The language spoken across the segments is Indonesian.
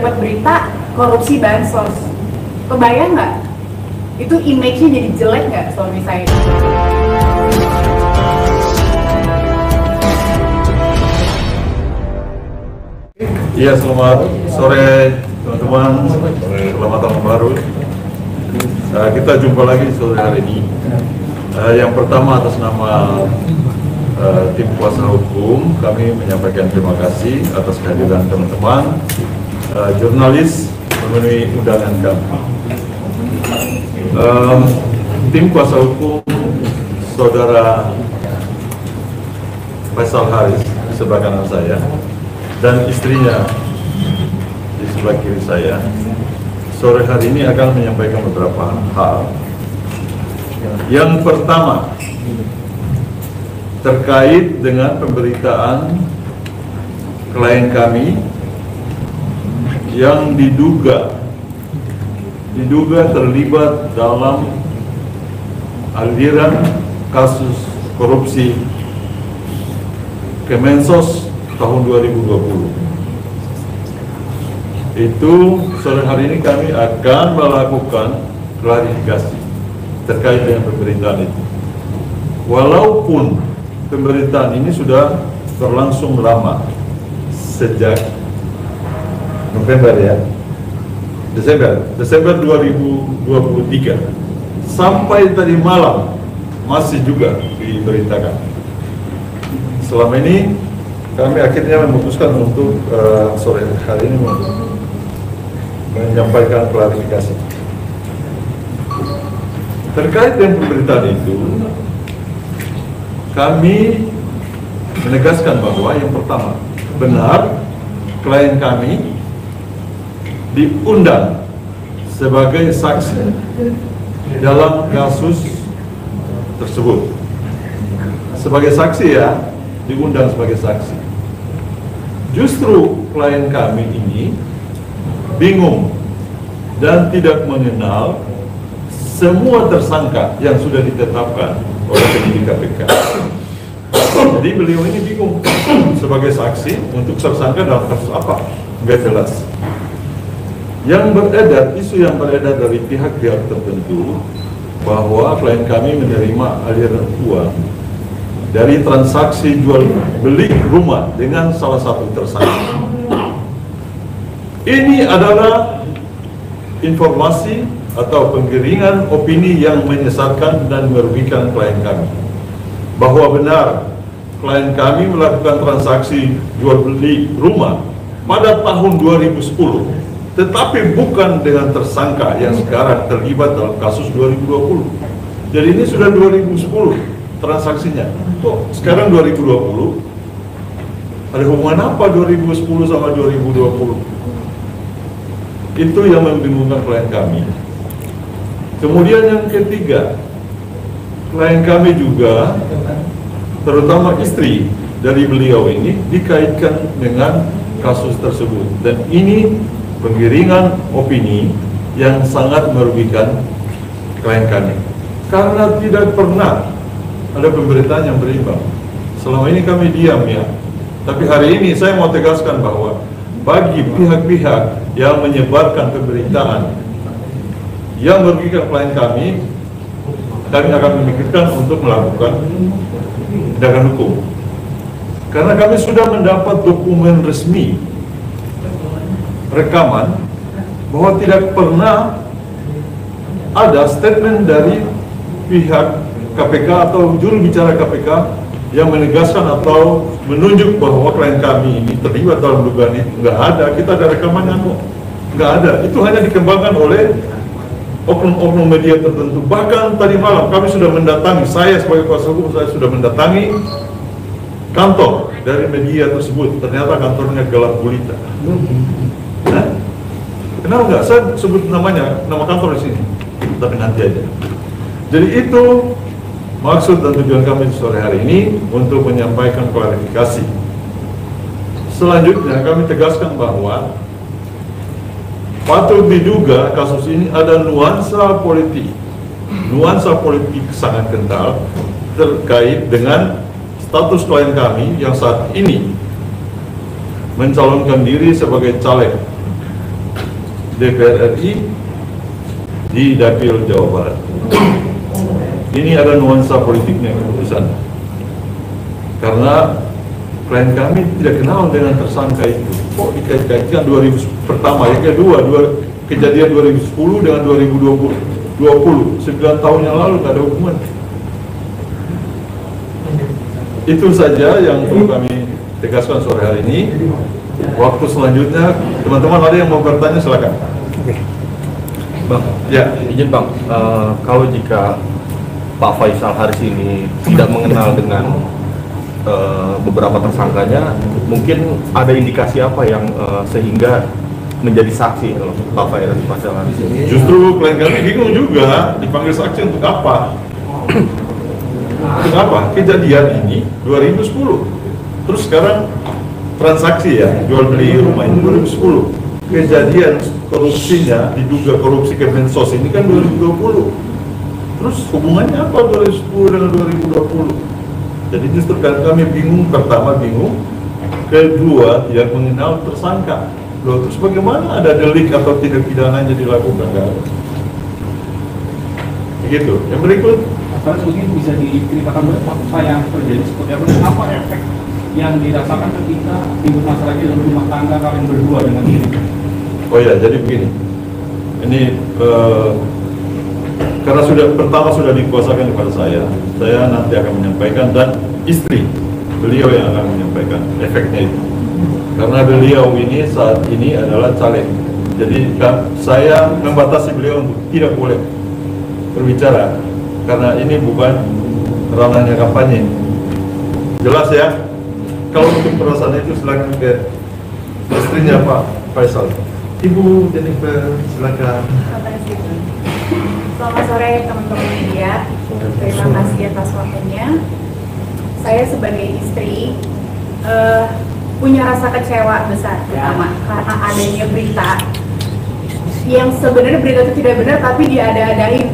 dapat berita korupsi bansos. Kebayang nggak? Itu image-nya jadi jelek nggak suami saya? Iya, selamat sore teman-teman, selamat tahun baru. Kita jumpa lagi sore hari ini. Yang pertama, atas nama tim kuasa hukum, kami menyampaikan terima kasih atas kehadiran teman-teman jurnalis memenuhi undangan kami. Tim kuasa hukum Saudara Faisal Haris di sebelah kanan saya dan istrinya di sebelah kiri saya, sore hari ini akan menyampaikan beberapa hal. Yang pertama, terkait dengan pemberitaan klien kami yang diduga terlibat dalam aliran kasus korupsi Kemensos tahun 2020. Itu sore hari ini kami akan melakukan klarifikasi terkait dengan pemberitaan itu. Walaupun pemberitaan ini sudah berlangsung lama, sejak November Desember 2023 sampai tadi malam masih juga diberitakan. Selama ini kami akhirnya memutuskan untuk sore hari ini menyampaikan klarifikasi terkait dengan pemberitaan itu. Kami menegaskan bahwa yang pertama, benar klien kami diundang sebagai saksi dalam kasus tersebut. Sebagai saksi ya, diundang sebagai saksi. Justru klien kami ini bingung dan tidak mengenal semua tersangka yang sudah ditetapkan oleh penyidik KPK. Jadi beliau ini bingung sebagai saksi untuk tersangka dalam kasus apa, nggak jelas. Yang beredar, isu yang beredar dari pihak-pihak tertentu bahwa klien kami menerima aliran uang dari transaksi jual beli rumah dengan salah satu tersangka. Ini adalah informasi atau penggiringan opini yang menyesatkan dan merugikan klien kami. Bahwa benar klien kami melakukan transaksi jual beli rumah pada tahun 2010, tetapi bukan dengan tersangka yang sekarang terlibat dalam kasus 2020. Jadi ini sudah 2010 transaksinya. Kok sekarang 2020? Ada hubungan apa 2010 sama 2020? Itu yang membingungkan klien kami. Kemudian yang ketiga, klien kami juga, terutama istri dari beliau ini, dikaitkan dengan kasus tersebut. Dan ini penggiringan opini yang sangat merugikan klien kami. Karena tidak pernah ada pemberitaan yang berimbang. Selama ini kami diam ya. Tapi hari ini saya mau tegaskan bahwa bagi pihak-pihak yang menyebarkan pemberitaan yang merugikan klien kami akan memikirkan untuk melakukan tindakan hukum. Karena kami sudah mendapat dokumen resmi rekaman bahwa tidak pernah ada statement dari pihak KPK atau juru bicara KPK yang menegaskan atau menunjuk bahwa klien kami ini terlibat dalam dugaan itu. Nggak ada, kita ada rekamannya kok. Nggak ada, itu hanya dikembangkan oleh oknum-oknum media tertentu. Bahkan tadi malam kami sudah mendatangi, saya sebagai kuasa hukum, saya sudah mendatangi kantor dari media tersebut. Ternyata kantornya gelap gulita. Nah, kenapa nggak? Saya sebut namanya, nama kantor di sini, tapi nanti aja. Jadi itu maksud dan tujuan kami sore hari ini untuk menyampaikan klarifikasi. Selanjutnya kami tegaskan bahwa patut diduga kasus ini ada nuansa politik sangat kental terkait dengan status klien kami yang saat ini mencalonkan diri sebagai caleg DPR RI di Dapil Jawa Barat. Ini ada nuansa politiknya keputusan. Karena klien kami tidak kenal dengan tersangka itu. Kok dikait-kaitkan 2000 pertama, yang kedua, kejadian 2010 dengan 2020, 9 tahun yang lalu tidak ada hubungan. Itu saja yang perlu kami tegaskan sore hari ini. Waktu selanjutnya, teman-teman ada yang mau bertanya silakan. Bang, Ya, izin Bang, kalau jika Pak Faisal Haris ini tidak mengenal dengan beberapa tersangkanya, mungkin ada indikasi apa yang sehingga menjadi saksi kalau Pak Faisal Haris ini? justru klien kami bingung juga dipanggil saksi untuk apa? Untuk apa? Kejadian ini 2010. Terus sekarang transaksi ya, jual beli rumah ini 2010. Kejadian korupsinya, diduga korupsi Kemensos ini kan 2020. Terus hubungannya apa 2010 dengan 2020? Jadi justru kan kami bingung, pertama bingung, kedua tidak mengenal tersangka. Loh, terus bagaimana ada delik atau tindak pidananya dilakukan? Nggak ada. Begitu. Yang berikut, Mas mungkin bisa diceritakan apa yang terjadi seperti apa dan apa efek yang dirasakan ketika timbul masalah di dalam rumah tangga kalian berdua dengan ini? oh ya, jadi begini. Ini karena sudah dikuasakan kepada saya nanti akan menyampaikan dan istri beliau yang akan menyampaikan efeknya itu. Karena beliau ini saat ini adalah caleg, jadi saya membatasi beliau untuk tidak boleh berbicara karena ini bukan ranahnya kampanye. Jelas ya? Kalau untuk perasaan itu silakan ke istrinya Pak Faisal. Ibu Jennifer, silakan. Terima kasih. Selamat sore teman-teman media. Terima kasih atas waktunya. Saya sebagai istri punya rasa kecewa besar, pertama karena adanya berita yang sebenarnya berita itu tidak benar tapi diada-adain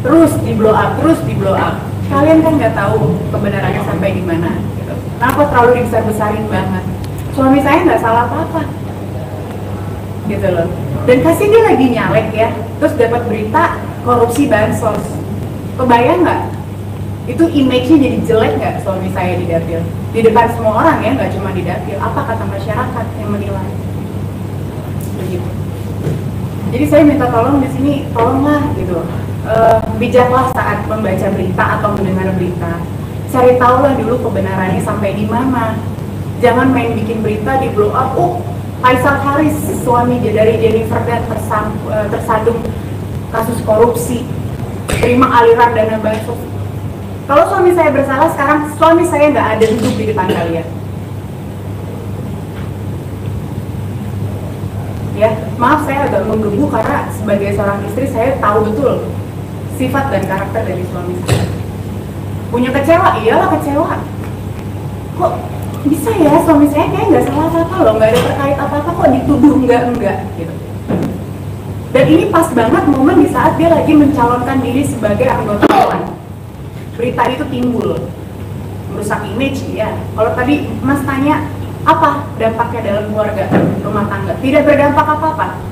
terus di blow up. Kalian kan nggak tahu kebenarannya sampai di mana. Gitu. Kenapa terlalu dibesar-besarin banget? Suami saya nggak salah apa-apa, gitu loh. Dan kasih dia lagi nyalek ya, terus dapat berita korupsi bansos. Kebayang nggak? Itu image-nya jadi jelek nggak suami saya di dapil? Di depan semua orang ya, nggak cuma di dapil. Apa kata masyarakat yang menilai? Begitu. Jadi saya minta tolong di sini, tolonglah gitu. Bijaklah saat membaca berita atau mendengar berita. Cari tahulah dulu kebenarannya sampai di mana. Jangan main bikin berita di blow up. Faisal Haris, suami dari Jennifer dan tersandung kasus korupsi, terima aliran dana bansos. Kalau suami saya bersalah, sekarang suami saya nggak ada duduk di depan kalian. Ya, maaf saya agak menggebu karena sebagai seorang istri saya tahu betul sifat dan karakter dari suami saya. Punya kecewa, iyalah kecewa. Kok bisa ya suami saya kayak nggak salah apa-apa loh, nggak ada terkait apa-apa kok dituduh enggak gitu. Dan ini pas banget momen di saat dia lagi mencalonkan diri sebagai anggota dewan. Berita itu timbul, merusak image ya. Kalau tadi Mas tanya apa dampaknya dalam keluarga, rumah tangga, tidak berdampak apa-apa.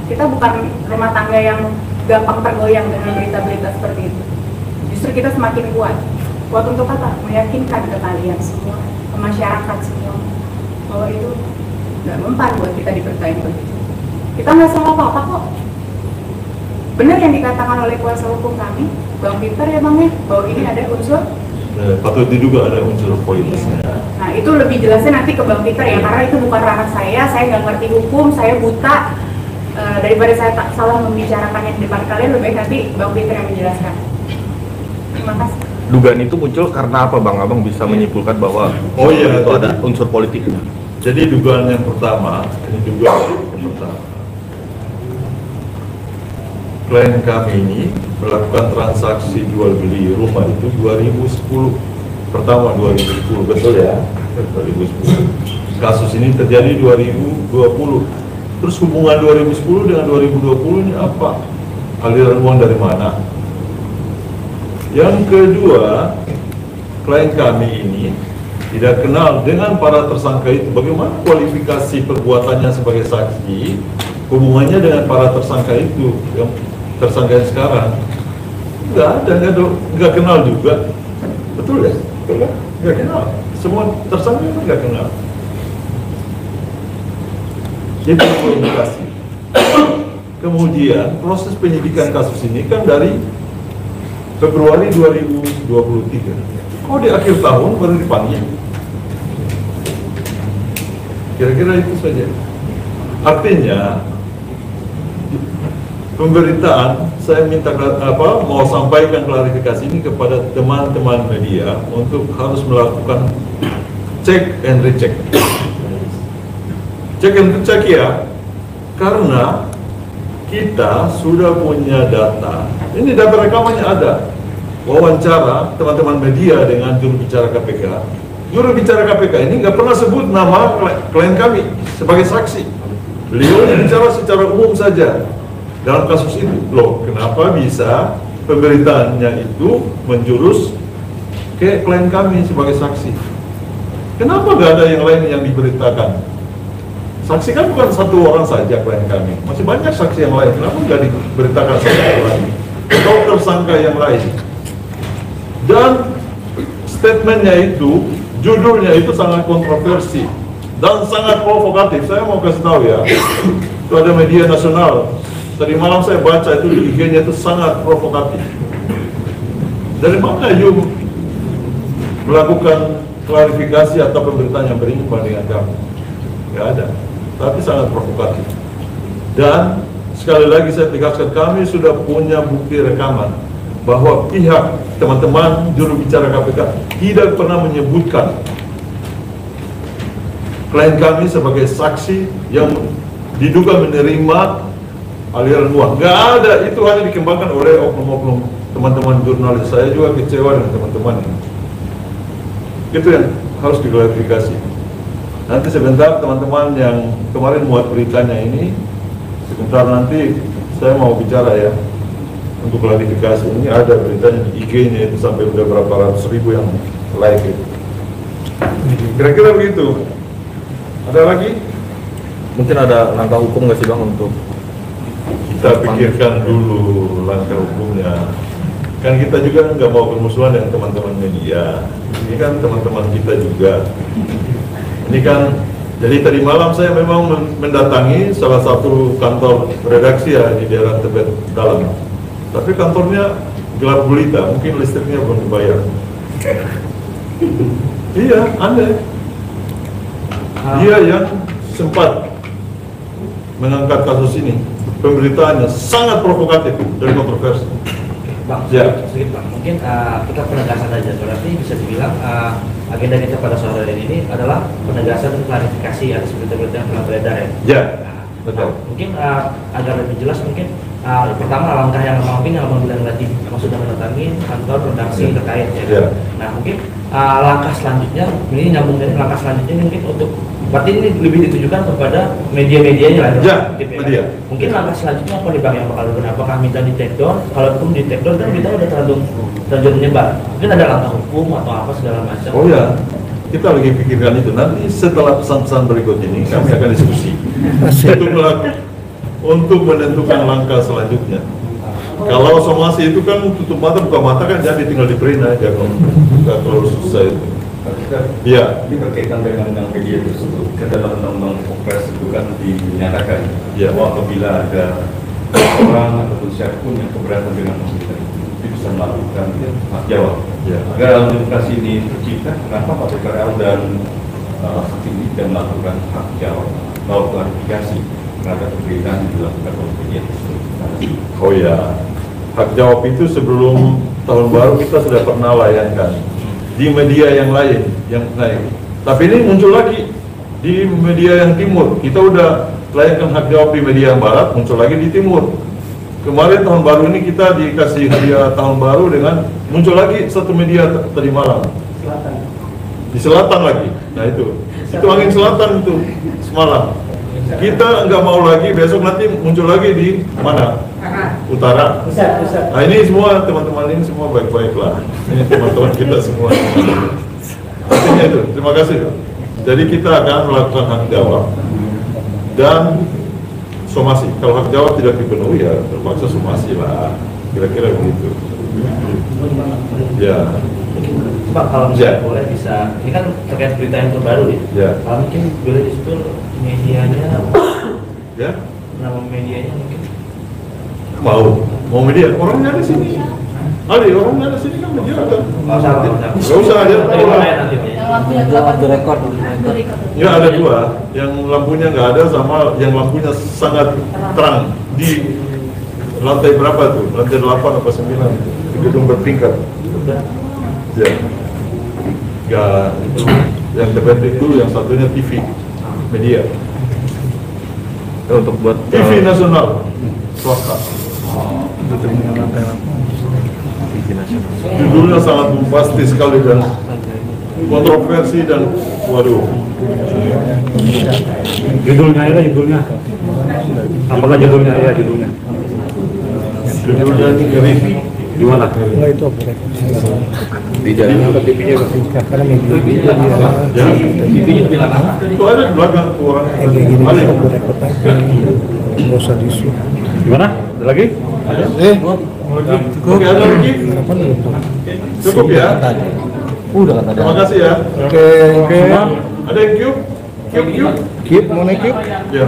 Kita bukan rumah tangga yang gampang tergoyang dengan berita-berita seperti itu. Justru kita semakin kuat. Kuat untuk apa? Meyakinkan ke kalian semua, ke masyarakat semua, bahwa itu nggak mempan buat kita dipercaya begitu. Kita nggak salah apa-apa kok. Benar yang dikatakan oleh kuasa hukum kami, Bang Peter ya Bang ya, bahwa ini ada unsur patut diduga ada unsur politisnya. Nah itu lebih jelasnya nanti ke Bang Peter ya, karena itu bukan ranah saya nggak ngerti hukum, saya buta. Daripada saya tak salah membicarakannya di depan kalian, lebih baik nanti Bang Peter yang menjelaskan. Terima kasih. Dugaan itu muncul karena apa Bang? Abang bisa menyimpulkan bahwa itu ada unsur politiknya. Jadi dugaan yang pertama, ini dugaan yang pertama. Klien kami ini melakukan transaksi jual beli rumah itu 2010. Pertama 2010, betul ya? 2010. Kasus ini terjadi 2020. Terus hubungan 2010 dengan 2020 ini apa? Aliran uang dari mana? Yang kedua, klien kami ini tidak kenal dengan para tersangka itu. Bagaimana kualifikasi perbuatannya sebagai saksi, hubungannya dengan para tersangka itu, yang tersangka yang sekarang? Nggak kenal juga. Betul ya? Betul kan? Nggak kenal. Semua tersangka itu nggak kenal. Itu indikasi. Kemudian proses penyidikan kasus ini kan dari Februari 2023. Kok di akhir tahun baru dipanggil? Kira-kira itu saja. Artinya pemberitaan, saya minta mau sampaikan klarifikasi ini kepada teman-teman media untuk harus melakukan cek and recheck. Cek and recheck ya, karena kita sudah punya data. Ini data rekamannya ada. Wawancara teman-teman media dengan juru bicara KPK. Juru bicara KPK ini nggak pernah sebut nama klien kami sebagai saksi. Beliau bicara secara umum saja dalam kasus itu. Loh, kenapa bisa pemberitaannya itu menjurus ke klien kami sebagai saksi? Kenapa nggak ada yang lain yang diberitakan? Saksi kan bukan satu orang saja klien kami, masih banyak saksi yang lain. Kenapa nggak diberitakan satu orang atau tersangka yang lain? Dan statementnya itu, judulnya itu sangat kontroversi dan sangat provokatif. Saya mau kasih tahu ya, itu ada media nasional. Tadi malam saya baca itu di IG-nya itu sangat provokatif. Dari mana you melakukan klarifikasi atau pemberitaan yang berimbang dengan kami? Nggak ada. Tapi sangat provokatif. Dan sekali lagi saya tegaskan, kami sudah punya bukti rekaman bahwa pihak teman-teman juru bicara KPK tidak pernah menyebutkan klien kami sebagai saksi yang diduga menerima aliran uang. Nggak ada, itu hanya dikembangkan oleh oknum-oknum teman-teman jurnalis. Saya juga kecewa dengan teman-teman ini. Itu yang harus diklarifikasi. Nanti sebentar teman-teman yang kemarin muat beritanya ini, sebentar nanti saya mau bicara ya untuk klarifikasi. Ini ada beritanya di IG-nya itu sampai udah berapa ratus ribu yang like itu. Kira-kira begitu. Ada lagi? Mungkin ada langkah hukum nggak sih Bang untuk kita pikirkan dulu langkah hukumnya. Kan kita juga nggak mau bermusuhan dengan teman-teman media. Ini kan teman-teman kita juga. Ini kan, jadi tadi malam saya memang mendatangi salah satu kantor redaksi ya di daerah Tebet Dalam. Tapi kantornya gelap gulita, mungkin listriknya belum dibayar. Iya, aneh. Dia yang sempat mengangkat kasus ini, pemberitaannya sangat provokatif dan kontroversi. Bang, Ya. sedikit Bang, mungkin kita penegasan aja, berarti bisa dibilang agenda kita pada sore hari ini adalah penegasan dan klarifikasi atas berita-berita yang telah beredar ya. Ya, Nah, betul. mungkin agar lebih jelas mungkin pertama langkah yang mungkin yang bilang tadi memang sudah mendatangi kantor redaksi terkait ya. Ya. Nah mungkin langkah selanjutnya ini nyambung dari langkah selanjutnya mungkin untuk berarti ini lebih ditujukan kepada media-medianya lah Ya, gitu media. Mungkin langkah selanjutnya apa nih Bang yang bakal dilakukan? Apakah minta di take down? Kalaupun di take down kan kita udah terlanjur menyebar. Mungkin ada langkah hukum atau apa segala macam. Oh ya, kita lagi pikirkan itu. Nanti setelah pesan-pesan berikut ini kami akan diskusi untuk menentukan langkah selanjutnya. Kalau somasi itu kan tutup mata buka mata kan, jadi tinggal di-print aja kalau nggak terlalu susah itu. Iya. Ini berkaitan dengan undang media tersebut, ke dalam undang-undang pers itu kan dinyatakan bahwa apabila ada orang ataupun siapapun yang keberatan dengan pemerintahan itu bisa melakukan hak jawab. Agar dalam demokrasi ini tercipta, kenapa Pak PKL dan saksi ini tidak melakukan hak jawab atau klarifikasi terhadap pemberitaan yang dilakukan oleh media tersebut? Oh ya, hak jawab itu sebelum tahun baru kita sudah pernah layankan di media yang lain yang naik. Tapi ini muncul lagi di media yang timur. Kita udah layankan hak jawab di media yang barat, muncul lagi di timur. Kemarin tahun baru ini kita dikasih hadiah tahun baru dengan muncul lagi satu media tadi malam. Di selatan lagi. Nah itu angin selatan itu semalam. Kita nggak mau lagi, besok nanti muncul lagi di mana? Utara. Nah ini semua teman-teman ini semua baik-baik lah. Ini teman-teman kita semua. Intinya itu, terima kasih. Jadi kita akan melakukan hak jawab dan somasi. Kalau hak jawab tidak dipenuhi ya terpaksa somasi lah, kira-kira begitu. Ya. Pak, kalau misalnya boleh bisa, ini kan terkait berita yang terbaru ya. Ya. Kalau mungkin boleh disebut medianya, Ya. nama medianya mungkin. Mau media? Orangnya ada sini. Ada orangnya ada sini kan media ada. Nggak usah aja. Dari mana ya nanti? Yang lampunya gelap itu rekor. Ya ada dua, yang lampunya nggak ada sama yang lampunya sangat terang di lantai berapa tuh? Lantai 8 atau 9 di gedung bertingkat. Ya. Ya itu yang terbaik itu yang satunya TV media. Ya, untuk buat TV nasional swasta. Judulnya sangat bombastis sekali dan kontroversi dan waduh. Judulnya ya, judulnya. Apakah judulnya ya, judulnya? Judulnya ngeri. Di mana? Enggak, itu apa? di jalan apa TV-nya? Karena media Ya, itu ada di belakang orang. gini Ada. nggak usah disu. Gimana? Ada lagi? Oke, ada lagi? Cukup ya? Udah kata Terima kasih ya. Oke. Ada yang cube? Cube? Keep, mau naik keep? Ya.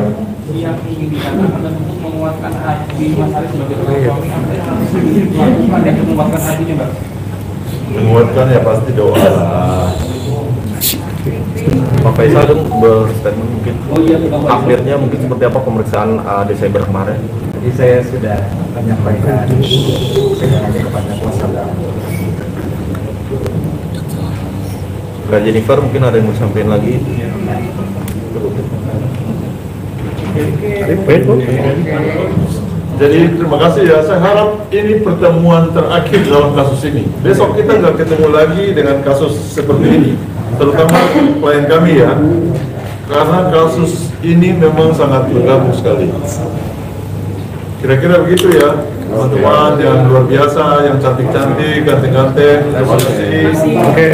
yang ingin dikatakan dan untuk menguatkan hati Mas Haris sebagai suami, apa yang harus dilakukan untuk menguatkan hatinya, Mbak? Menguatkan ya pasti doa lah. Pak Faisal dong berstatement mungkin. Oh iya, Pak. Akhirnya mungkin seperti apa pemeriksaan Desember kemarin? Jadi saya sudah menyampaikan segalanya kepada kuasa hukum. Kak Jennifer mungkin ada yang mau sampaikan lagi? Jadi terima kasih ya. Saya harap ini pertemuan terakhir dalam kasus ini. Besok kita nggak ketemu lagi dengan kasus seperti ini, terutama klien kami ya. Karena kasus ini memang sangat mengganggu sekali. Kira-kira begitu ya, teman-teman yang luar biasa, yang cantik-cantik, ganteng-ganteng. Terima kasih. Oke.